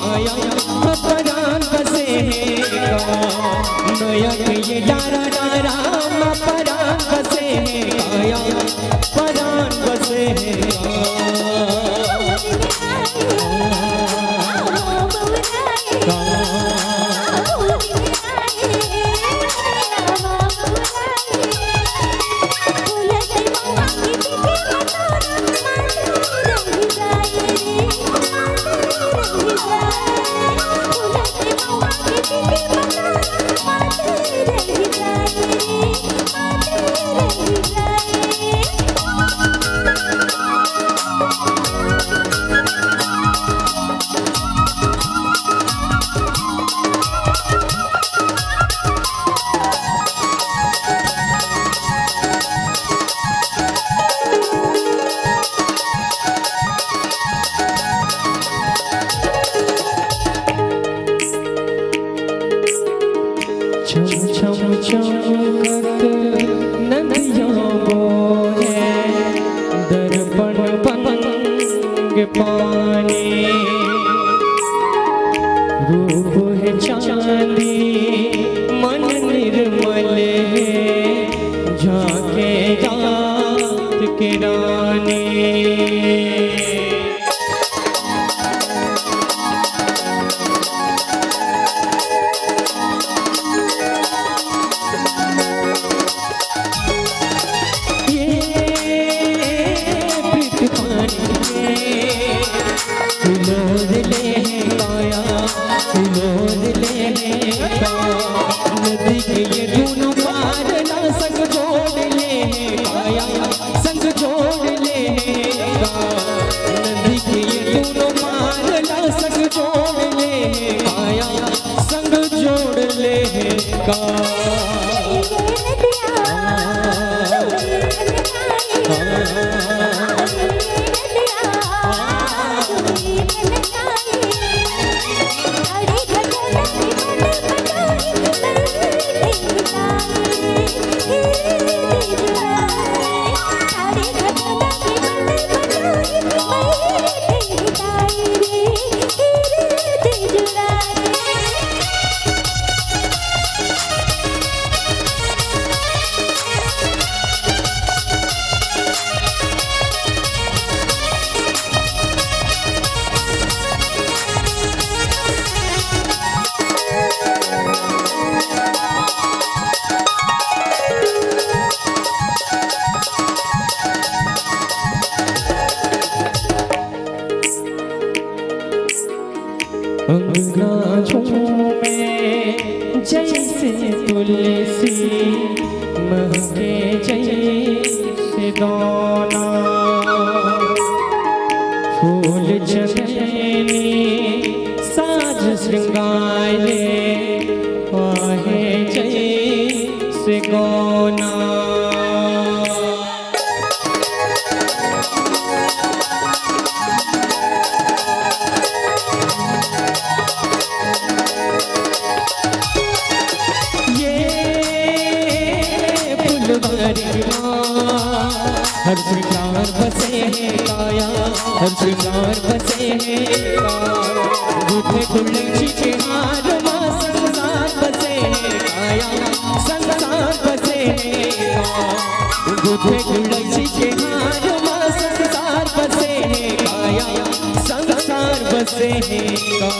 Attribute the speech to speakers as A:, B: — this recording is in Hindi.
A: काया परान बसे है नया के ये डारा डारा परान बसे है काया परान बसे है चमकत नदियों बोहे दर्पण पंग पानी रूप है चांदी मन निर्मल है झांके रात के रानी नदी के ये दोनों पार ना संग जोड़ ले काया संग जोड़ ले नदी के ये दोनों पार ना संग जोड़ ले काया संग जोड़ ले का अंगराजों में जैसे तुलसी महके जैसे दाना फूल चंदनी साज श्रृंगार आहे जैसे गौना हर श्रृंगार बसे है काया हर श्रृंगार बसे है गुथे गुलची के हार मां संसार बसे है काया संसार बसे है गुथे गुलची के हार मां संसार बसे है काया संसार बसे है का